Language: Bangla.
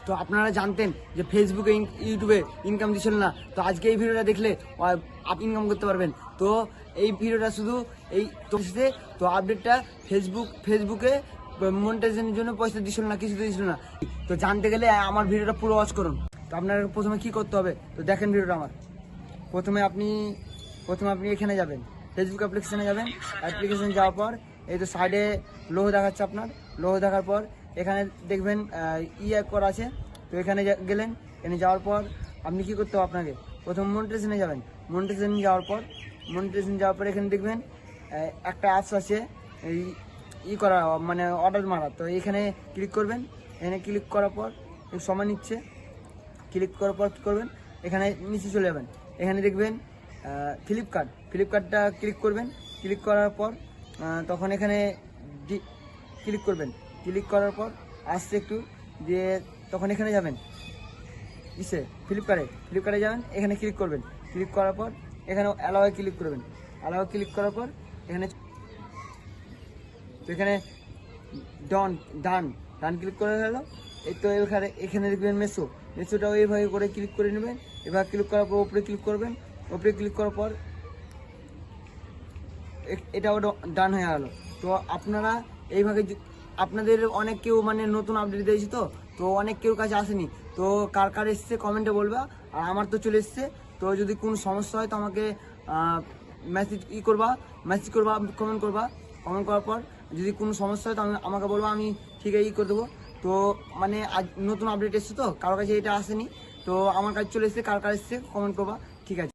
তো আপনারা জানতেন যে ফেসবুকে ইউটিউবে ইনকাম দিচ্ছিল না, তো আজকে এই ভিডিওটা দেখলে আপনি ইনকাম করতে পারবেন। তো এই ভিডিওটা শুধু এই তো আপডেটটা ফেসবুকে মনিটাইজেশনের জন্য পয়সা দিচ্ছিল না, কিছু দিচ্ছিল না। তো জানতে গেলে আমার ভিডিওটা পুরো ওয়াচ করুন। তো আপনার প্রথমে কি করতে হবে, তো দেখেন ভিডিওটা আমার। প্রথমে আপনি এখানে যাবেন, ফেসবুক অ্যাপ্লিকেশনে যাবেন। অ্যাপ্লিকেশন যাওয়ার পর এই তো সাইডে লোগো দেখাচ্ছে আপনার। লোগো দেখার পর এখানে দেখবেন করা আছে। তো এখানে গেলেন, এখানে যাওয়ার পর আপনি কি করতে হবে, আপনাকে প্রথম মনিটাইজেশনে যাবেন। মনিটাইজেশন যাওয়ার পর এখানে দেখবেন একটা অ্যাপস আছে করা, মানে অর্ডার মারা। তো এখানে ক্লিক করবেন। এখানে ক্লিক করার পর একটু সময় নিচ্ছে। ক্লিক করার পর কী করবেন, এখানে নিচে চলে যাবেন। এখানে দেখবেন ফ্লিপকার্টটা ক্লিক করবেন। ক্লিক করার পর তখন এখানে ক্লিক করবেন। ক্লিক করার পর আসছে একটু দিয়ে তখন এখানে যাবেন ফ্লিপকার্টে যাবেন। এখানে ক্লিক করবেন। ক্লিক করার পর এখানে অ্যালাওয়ে ক্লিক করবেন। অ্যালাওয়ে ক্লিক করার পর এখানে ডান ক্লিক করে গেল। এই তো এখানে দেখবেন মেসোটাও এইভাবে করে ক্লিক করে নেবেন। এবার ক্লিক করার পর উপরে ক্লিক করবেন। উপরে ক্লিক করার পর এটাও ডান হয়ে গেল। তো আপনারা এইভাবে আপনাদের অনেক কেউ মানে নতুন আপডেট দিয়েছি, তো অনেক কেউ কাছে আসেনি। তো কার এসছে কমেন্টে বলবে। আর আমার তো চলে এসছে। তো যদি কোনো সমস্যা হয় তো আমাকে মেসেজ করবা, কমেন্ট করার পর যদি কোনো সমস্যা হয় তো আমাকে বলবো, আমি ঠিক আছে করে দেবো। তো মানে আজ নতুন আপডেট এসছে, তো কারোর কাছে এটা আসেনি, তো আমার কাছে চলে এসছে। কার এসছে কমেন্ট করবা, ঠিক আছে।